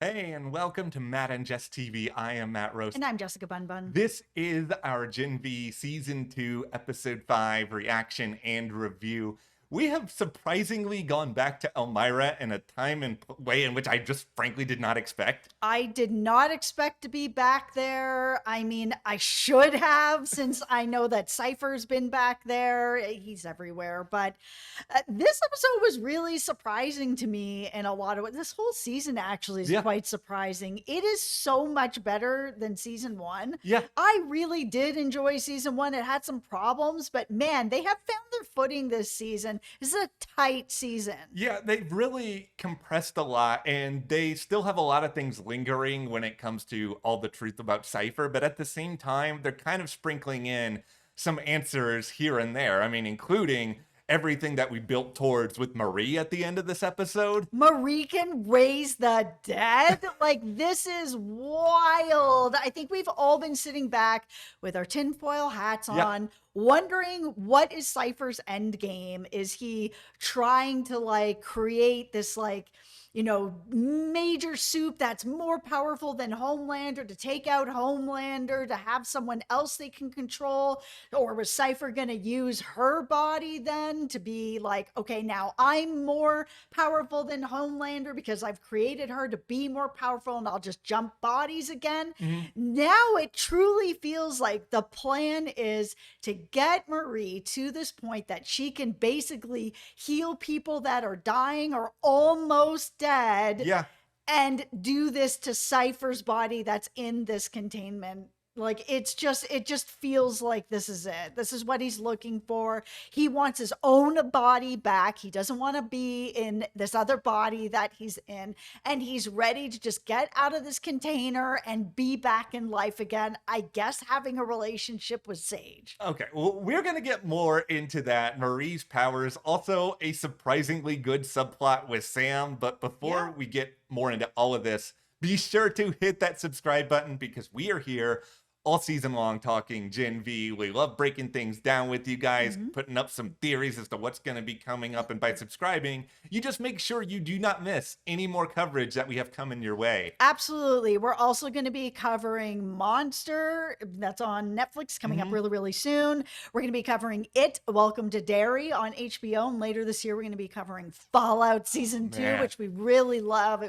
Hey, and welcome to Matt and Jess TV. I am Matt Roast. And I'm Jessica Bun Bun. This is our Gen V Season 2, Episode 5 reaction and review. We have surprisingly gone back to Elmira in a time and way in which I just frankly did not expect. I did not expect to be back there. I mean, I should have, since I know that Cypher's been back there. He's everywhere. But this episode was really surprising to me in a lot of ways. This whole season actually is Yeah, quite surprising. It is so much better than season one. yeah. I really did enjoy season one. It had some problems, but man, they have found their footing this season. This is a tight season. Yeah, they've really compressed a lot, and they still have a lot of things lingering when it comes to all the truth about Cypher, but at the same time, they're kind of sprinkling in some answers here and there. I mean, including everything that we built towards with Marie at the end of this episode. Marie can raise the dead. Like, this is wild. I think we've all been sitting back with our tinfoil hats Yeah. on, wondering what is Cypher's end game? Is he trying to like create this major soup that's more powerful than Homelander to take out Homelander, to have someone else they can control? Or was Cypher going to use her body then to be like, okay, now I'm more powerful than Homelander because I've created her to be more powerful and I'll just jump bodies again? Mhm. Now it truly feels like the plan is to get Marie to this point that she can basically heal people that are dying or almost dead Yeah. and do this to Cypher's body that's in this containment. Like, it just feels like this is it. This is what he's looking for. He wants his own body back. He doesn't want to be in this other body that he's in. And he's ready to just get out of this container and be back in life again. I guess having a relationship with Sage. Okay, well, we're going to get more into that. Marie's powers, also a surprisingly good subplot with Sam. But before Yeah. we get more into all of this, be sure to hit that subscribe button because we are here all season long talking Gen V. We love breaking things down with you guys, Mhm. putting up some theories as to what's going to be coming up. And by subscribing, you just make sure you do not miss any more coverage that we have coming your way. Absolutely. We're also going to be covering Monster. That's on Netflix coming up Mhm. really, really soon. We're going to be covering It, Welcome to Derry on HBO. And later this year, we're going to be covering Fallout Season 2, Man, which we really love.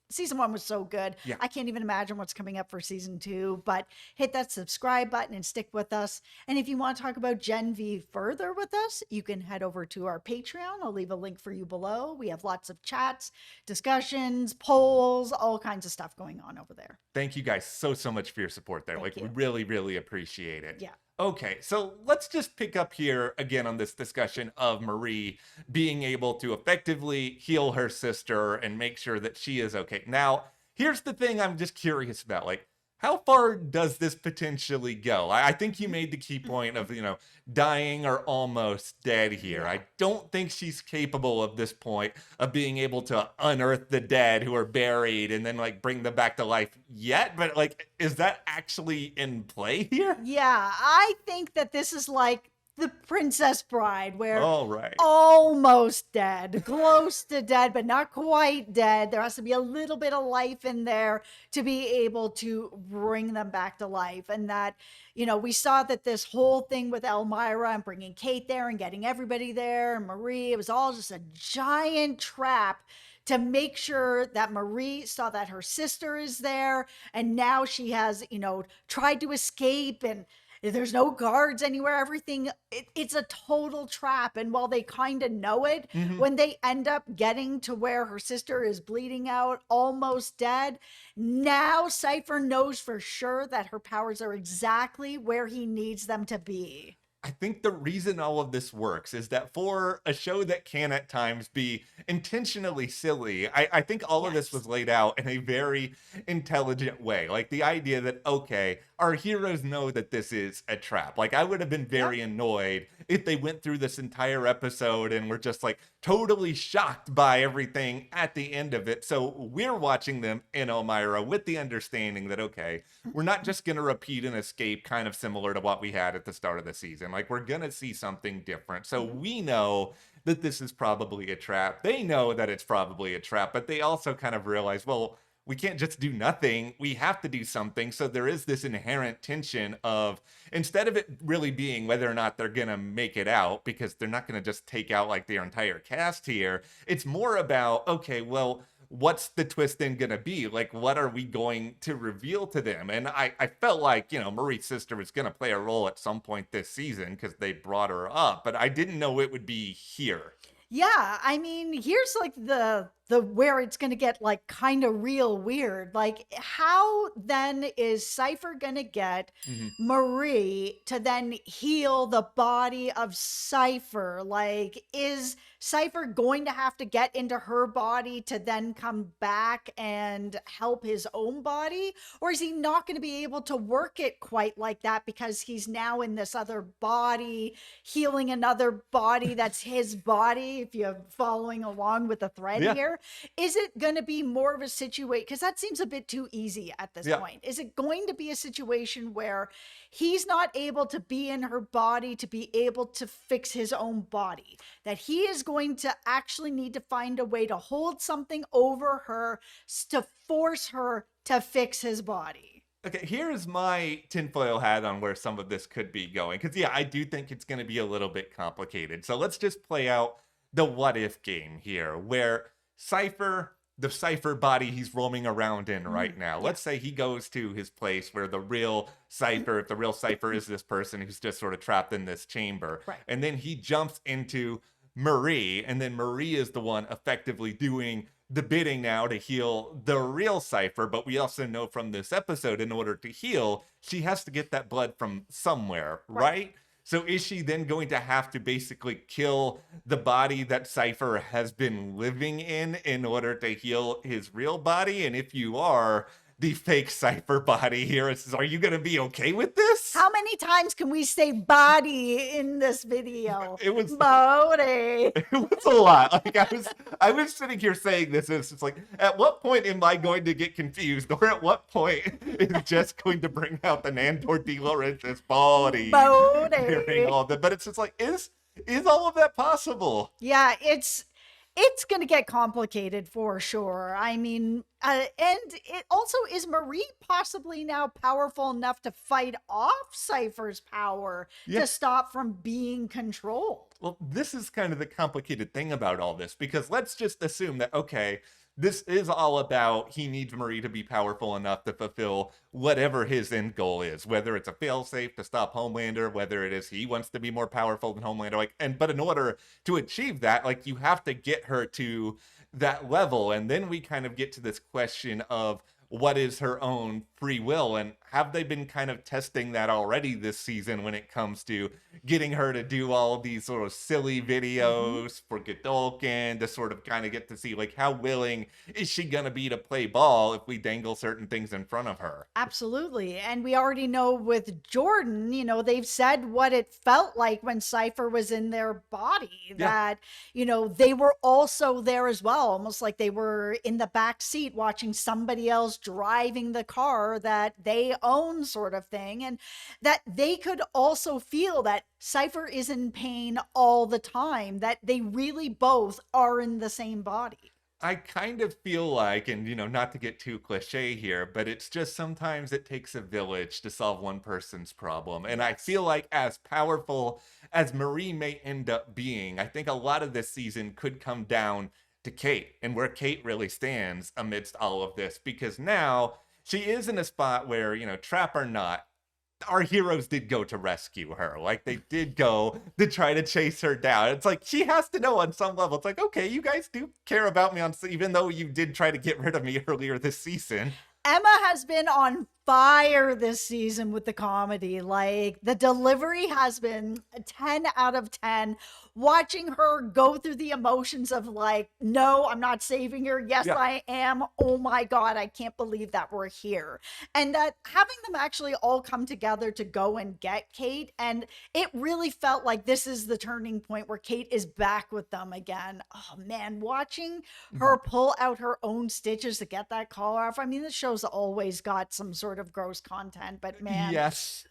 Season one was so good. yeah. I can't even imagine what's coming up for season two, but hit that subscribe button and stick with us. And if you want to talk about Gen V further with us, you can head over to our Patreon. I'll leave a link for you below. We have lots of chats, discussions, polls, all kinds of stuff going on over there. Thank you guys so much for your support there. Thank Like, we you. really appreciate it. Yeah. Okay, so let's just pick up here again on this discussion of Marie being able to effectively heal her sister and make sure that she is okay. Now, here's the thing I'm just curious about. Like, how far does this potentially go? I think you made the key point of, dying or almost dead here. Yeah. I don't think she's capable of this point of being able to unearth the dead who are buried and then like bring them back to life yet. But like, is that actually in play here? Yeah, I think that this is like the Princess Bride, where All right. almost dead, close to dead, but not quite dead. There has to be a little bit of life in there to be able to bring them back to life. And that, we saw that this whole thing with Elmira and bringing Kate there and getting everybody there and Marie, it was all just a giant trap to make sure that Marie saw that her sister is there. And now she has, tried to escape, and there's no guards anywhere. Everything, it's a total trap. And while they kind of know it, Mhm. when they end up getting to where her sister is bleeding out, almost dead, now Cypher knows for sure that her powers are exactly where he needs them to be. I think the reason all of this works is that for a show that can at times be intentionally silly, I think all of this Yes. was laid out in a very intelligent way. Like the idea that, okay, our heroes know that this is a trap. Like I would have been very Yep. annoyed if they went through this entire episode and were just like totally shocked by everything at the end of it. So we're watching them in Elmira with the understanding that, okay, we're not just going to repeat an escape kind of similar to what we had at the start of the season. Like we're going to see something different. So Mhm. we know that this is probably a trap. They know that it's probably a trap, but they also kind of realize, well, we can't just do nothing. We have to do something. So there is this inherent tension of, instead of it really being whether or not they're going to make it out, because they're not going to just take out like their entire cast here, it's more about, okay, well, what's the twist then gonna be? Like, what are we going to reveal to them? And I felt like, Marie's sister was gonna play a role at some point this season because they brought her up, but I didn't know it would be here. Yeah, I mean, here's like the where it's going to get like kind of real weird. Like how then is Cypher going to get Mhm. Marie to then heal the body of Cypher? Like is Cypher going to have to get into her body to then come back and help his own body? Or is he not going to be able to work it quite like that because he's now in this other body, healing another body that's his body, if you're following along with the thread Yeah. here? Is it going to be more of a situation? Because that seems a bit too easy at this Yeah. point. Is it going to be a situation where he's not able to be in her body to be able to fix his own body? That he is going to actually need to find a way to hold something over her to force her to fix his body? Okay, here's my tinfoil hat on where some of this could be going. Because, yeah, I do think it's going to be a little bit complicated. So let's just play out the what if game here, where the Cypher body he's roaming around in right now. Yeah. Let's say he goes to his place where the real Cypher, if the real Cypher is this person who's just sort of trapped in this chamber, Right. and then he jumps into Marie, and then Marie is the one effectively doing the bidding now to heal the real Cypher. But we also know from this episode, in order to heal, she has to get that blood from somewhere, right? So is she then going to have to basically kill the body that Cypher has been living in order to heal his real body? And if you are the fake Cypher body here, are you going to be okay with this? How many times can we say body in this video? It was body. It was a lot. Like I was sitting here saying this, and it's just like, at what point am I going to get confused, or at what point is Jess going to bring out the Nandor de Laurentiis body? Hearing all that, but it's just like, is all of that possible? Yeah, it's going to get complicated for sure. I mean, and it also, is Marie possibly now powerful enough to fight off Cypher's power to stop from being controlled? Well, this is kind of the complicated thing about all this, because let's just assume that, okay, this is all about he needs Marie to be powerful enough to fulfill whatever his end goal is, whether it's a failsafe to stop Homelander, whether it is he wants to be more powerful than Homelander. But in order to achieve that, like, you have to get her to that level. And then we kind of get to this question of what is her own free will, and have they been kind of testing that already this season when it comes to getting her to do all these sort of silly videos for Godolkin, to sort of kind of get to see, like, how willing is she gonna be to play ball if we dangle certain things in front of her? Absolutely. And we already know with Jordan, they've said what it felt like when Cypher was in their body, that, they were also there as well, almost like they were in the back seat watching somebody else driving the car that they own, sort of thing. And that they could also feel that Cypher is in pain all the time, that they really both are in the same body. I kind of feel like, and not to get too cliche here, but it's just sometimes it takes a village to solve one person's problem. And I feel like, as powerful as Marie may end up being, I think a lot of this season could come down to Kate, and where Kate really stands amidst all of this, because now she is in a spot where, trap or not, our heroes did go to rescue her. Like, they did go to try to chase her down. It's like, she has to know on some level. It's like, okay, you guys do care about me, even though you did try to get rid of me earlier this season. Emma has been on fire this season with the comedy. Like, the delivery has been a 10 out of 10. Watching her go through the emotions of, like, no, I'm not saving her. Yes, I am. Oh my God, I can't believe that we're here. And that having them actually all come together to go and get Kate. And it really felt like this is the turning point where Kate is back with them again. Oh man, watching her pull out her own stitches to get that collar off. I mean, the show's always got some sort of gross content, but man. Yes.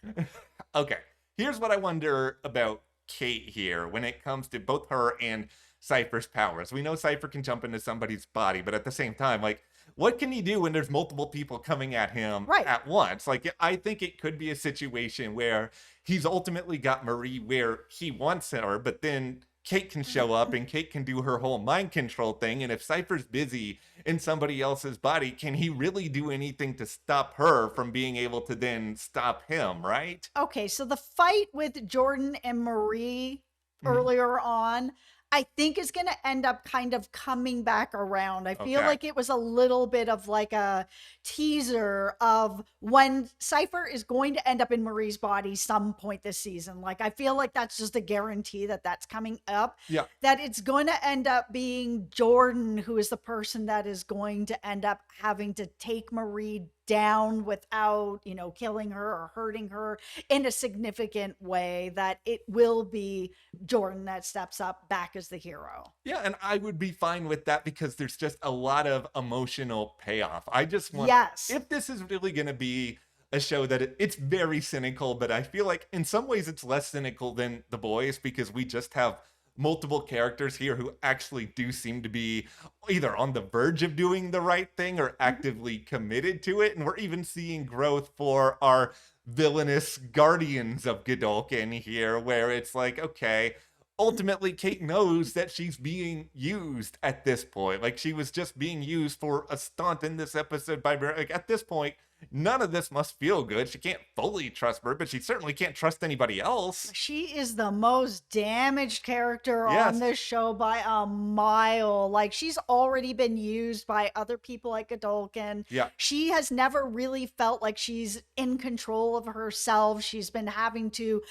Okay. Here's what I wonder about Kate here when it comes to both her and Cypher's powers. We know Cypher can jump into somebody's body, but at the same time, like, what can he do when there's multiple people coming at him Right. at once? Like, I think it could be a situation where he's ultimately got Marie where he wants her, but then Kate can show up and Kate can do her whole mind control thing. And if Cypher's busy in somebody else's body, can he really do anything to stop her from being able to then stop him, right? Okay, so the fight with Jordan and Marie Mhm. earlier on, I think is going to end up kind of coming back around. I feel Okay. like it was a little bit of like a teaser of when Cypher is going to end up in Marie's body some point this season. Like, I feel like that's just a guarantee that that's coming up, Yeah. that it's going to end up being Jordan who is the person that is going to end up having to take Marie down without, killing her or hurting her in a significant way, that it will be Jordan that steps up back as the hero. Yeah, and I would be fine with that because there's just a lot of emotional payoff. I just want, Yes. if this is really going to be a show that it's very cynical, but I feel like in some ways it's less cynical than The Boys because we just have multiple characters here who actually do seem to be either on the verge of doing the right thing or Mhm. actively committed to it. And we're even seeing growth for our villainous guardians of Godolkin here, where it's like, okay, ultimately Kate knows that she's being used at this point. Like she was just being used for a stunt in this episode by like at this point, none of this must feel good. She can't fully trust her, but she certainly can't trust anybody else. She is the most damaged character on Yes. this show by a mile. Like, she's already been used by other people like Godolkin. Yeah. She has never really felt like she's in control of herself. She's been having to,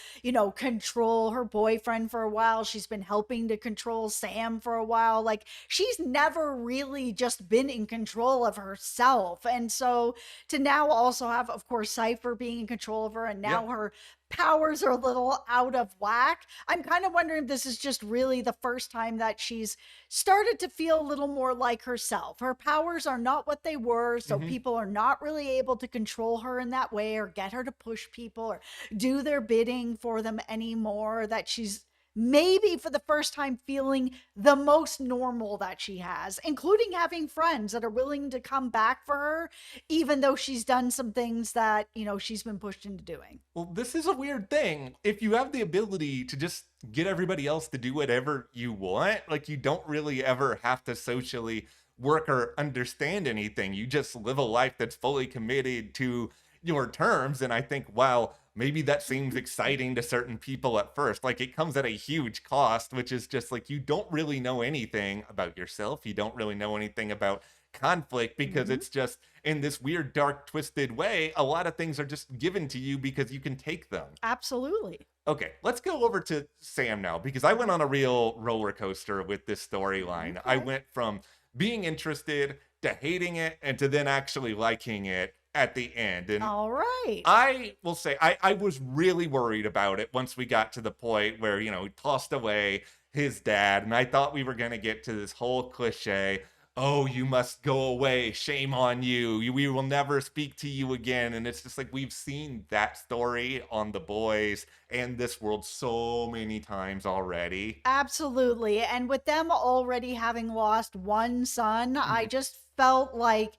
control her boyfriend for a while. She's been helping to control Sam for a while. Like, she's never really just been in control of herself. And so to now also have, of course, Cypher being in control of her, and Yeah. now her powers are a little out of whack. I'm kind of wondering if this is just really the first time that she's started to feel a little more like herself. Her powers are not what they were, so Hmm. people are not really able to control her in that way or get her to push people or do their bidding for them anymore. That she's maybe for the first time feeling the most normal that she has, including having friends that are willing to come back for her, even though she's done some things that, she's been pushed into doing. Well, this is a weird thing. If you have the ability to just get everybody else to do whatever you want, like you don't really ever have to socially work or understand anything. You just live a life that's fully committed to your terms. And I think, while maybe that seems exciting to certain people at first, like it comes at a huge cost, which is just like you don't really know anything about yourself. You don't really know anything about conflict because Mhm. it's just in this weird, dark, twisted way. A lot of things are just given to you because you can take them. Absolutely. Okay, let's go over to Sam now because I went on a real roller coaster with this storyline. I Okay. went from being interested to hating it and to then actually liking it at the end. And All right. I will say I was really worried about it once we got to the point where, he tossed away his dad. And I thought we were going to get to this whole cliche, oh, you must go away. Shame on you. We will never speak to you again. And it's just like we've seen that story on The Boys and this world so many times already. Absolutely. And with them already having lost one son, I Mhm. just felt like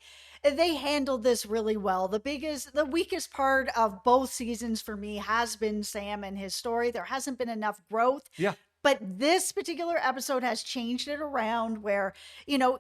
they handled this really well. The weakest part of both seasons for me has been Sam and his story. There hasn't been enough growth. Yeah. But this particular episode has changed it around where,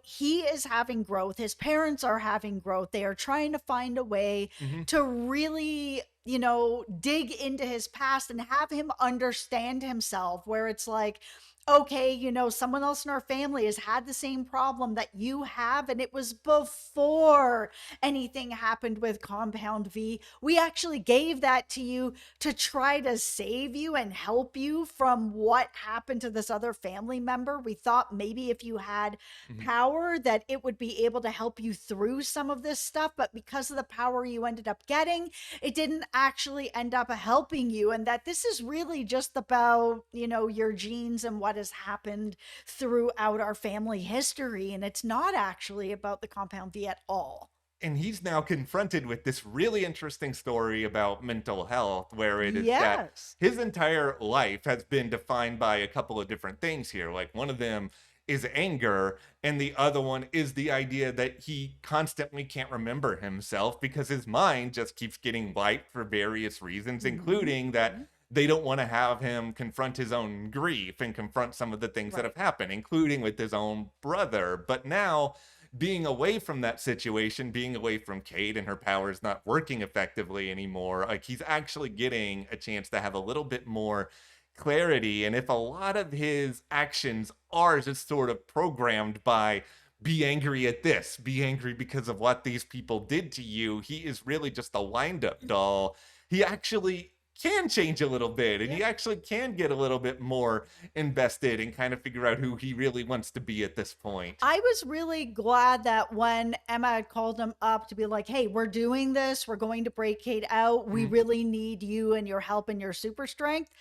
he is having growth. His parents are having growth. They are trying to find a way Hmm. to really, dig into his past and have him understand himself, where it's like, okay, someone else in our family has had the same problem that you have, and it was before anything happened with Compound V. We actually gave that to you to try to save you and help you from what happened to this other family member. We thought maybe if you had Hmm. power that it would be able to help you through some of this stuff, but because of the power you ended up getting, it didn't actually end up helping you, and that this is really just about, your genes and what has happened throughout our family history, and it's not actually about the Compound V at all. And he's now confronted with this really interesting story about mental health, where it is that Yes. his entire life has been defined by a couple of different things here. Like one of them is anger, and the other one is the idea that he constantly can't remember himself because his mind just keeps getting wiped for various reasons, Mhm. including that Mhm. they don't want to have him confront his own grief and confront some of the things that Right. have happened, including with his own brother. But now, being away from that situation, being away from Kate and her powers not working effectively anymore, like he's actually getting a chance to have a little bit more clarity. And if a lot of his actions are just sort of programmed by be angry at this, be angry because of what these people did to you, he is really just a wind up doll. He actually can change a little bit and Yeah. he actually can get a little bit more invested and kind of figure out who he really wants to be at this point. I was really glad that when Emma had called him up to be like, "Hey, we're doing this. We're going to break Kate out. We Mhm, really need you and your help and your super strength,"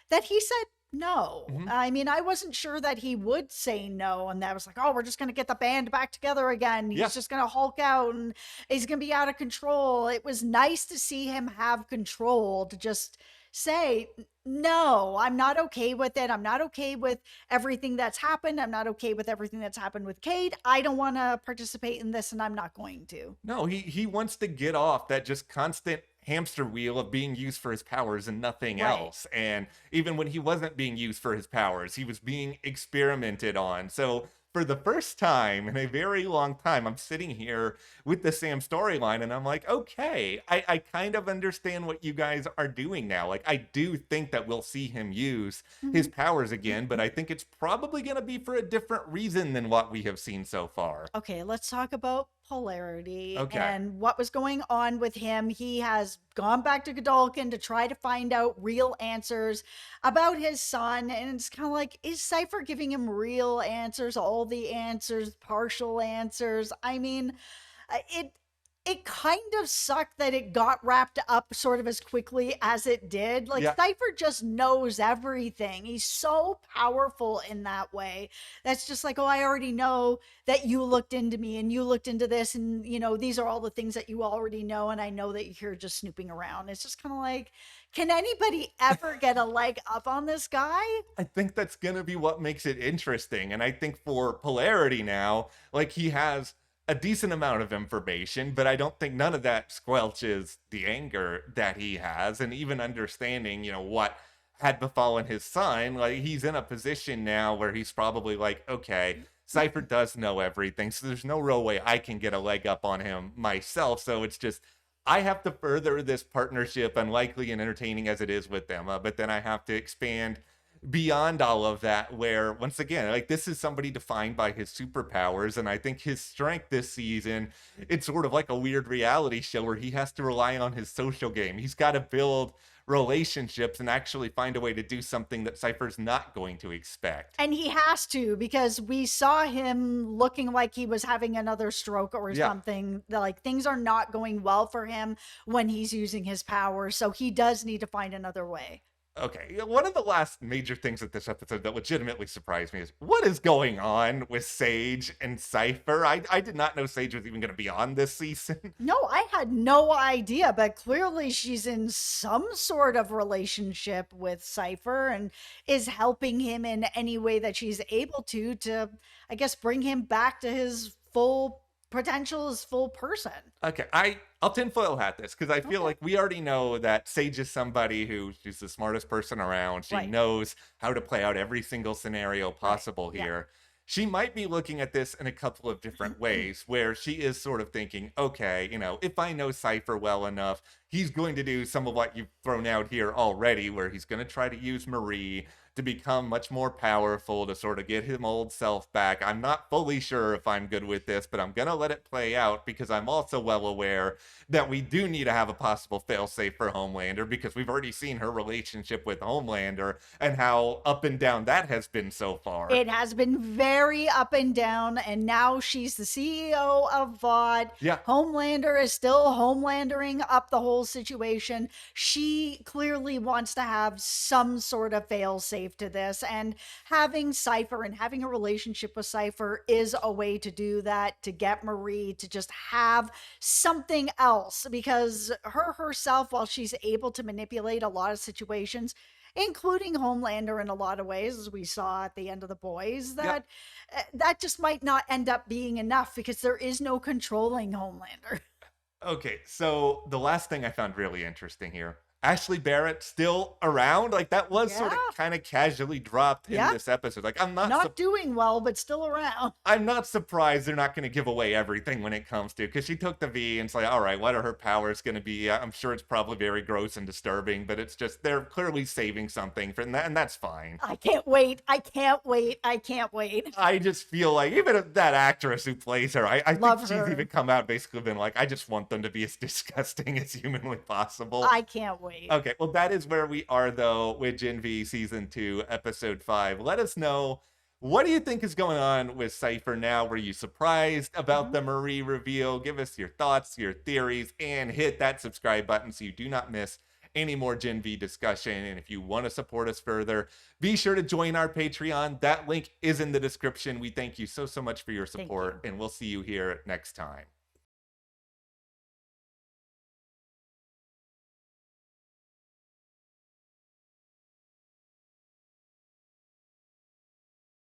that he said no. mhm. I mean, I wasn't sure that he would say no. And that was like, oh, we're just going to get the band back together again. Yeah. He's just going to Hulk out and he's going to be out of control. It was nice to see him have control to just say, no, I'm not okay with it. I'm not okay with everything that's happened. I'm not okay with everything that's happened with Kate. I don't want to participate in this and I'm not going to. No, he wants to get off that just constant hamster wheel of being used for his powers and nothing Right. else. And even when he wasn't being used for his powers, he was being experimented on. So for the first time in a very long time, I'm sitting here with the Sam storyline and I'm like, okay, I kind of understand what you guys are doing now. Like, I do think that we'll see him use his Mhm. powers again, but I think it's probably going to be for a different reason than what we have seen so far. Okay, let's talk about polarity Okay. and what was going on with him. He has gone back to Godolkin to try to find out real answers about his son. And it's kind of like, is Cypher giving him real answers, all the answers, partial answers? I mean, it kind of sucked that it got wrapped up sort of as quickly as it did. Like Yeah. Cypher just knows everything. He's so powerful in that way. That's just like, oh, I already know that you looked into me and you looked into this and these are all the things that you already know and I know that you're just snooping around. It's just kind of like, can anybody ever get a leg up on this guy? I think that's gonna be what makes it interesting. And I think for polarity now, like he has a decent amount of information, but I don't think none of that squelches the anger that he has. And even understanding, what had befallen his son, like he's in a position now where he's probably like, okay, Cypher does know everything. So there's no real way I can get a leg up on him myself. So it's just I have to further this partnership, unlikely and entertaining as it is with them, but then I have to expand beyond all of that. Where once again, like this is somebody defined by his superpowers, and I think his strength this season, it's sort of like a weird reality show where he has to rely on his social game. He's got to build relationships and actually find a way to do something that Cypher's not going to expect. And he has to because we saw him looking like he was having another stroke or Yeah. something. Like things are not going well for him when he's using his power. So he does need to find another way. Okay, one of the last major things at this episode that legitimately surprised me is what is going on with Sage and Cypher? I did not know Sage was even going to be on this season. No, I had no idea, but clearly she's in some sort of relationship with Cypher and is helping him in any way that she's able to, I guess, bring him back to his full potential, his full person. Okay, I'll tinfoil hat this because I feel Okay. like we already know that Sage is somebody who she's the smartest person around. She Right. knows how to play out every single scenario Right. possible Yeah. here. She might be looking at this in a couple of different ways where she is sort of thinking, okay, if I know Cypher well enough, he's going to do some of what you've thrown out here already, where he's going to try to use Marie to become much more powerful to sort of get his old self back. I'm not fully sure if I'm good with this, but I'm going to let it play out because I'm also well aware that we do need to have a possible failsafe for Homelander because we've already seen her relationship with Homelander and how up and down that has been so far. It has been very up and down, and now she's the CEO of VOD. Yeah. Homelander is still Homelandering up the whole situation. She clearly wants to have some sort of failsafe to this, and having Cypher and having a relationship with Cypher is a way to do that, to get Marie to just have something else, because her herself, while she's able to manipulate a lot of situations, including Homelander in a lot of ways, as we saw at the end of the Boys, Yep. that that just might not end up being enough because there is no controlling Homelander. Okay, so the last thing I found really interesting here. Ashley Barrett still around? Like that was Yeah, sort of kind of casually dropped in yeah, this episode. Like not doing well, but still around. I'm not surprised they're not going to give away everything when it comes to, because she took the V and it's like, all right, what are her powers going to be? I'm sure it's probably very gross and disturbing, but it's just they're clearly saving something from that, and that's fine. I can't wait. I can't wait. I can't wait. I just feel like even if that actress who plays her, I think Love she's her. even come out basically been like, I just want them to be as disgusting as humanly possible. I can't wait. Okay, well, that is where we are, though, with Gen V Season 2, Episode 5. Let us know, what do you think is going on with Cypher now? Were you surprised about the Marie reveal? Give us your thoughts, your theories, and hit that subscribe button so you do not miss any more Gen V discussion. And if you want to support us further, be sure to join our Patreon. That link is in the description. We thank you so much for your support, and we'll see you here next time.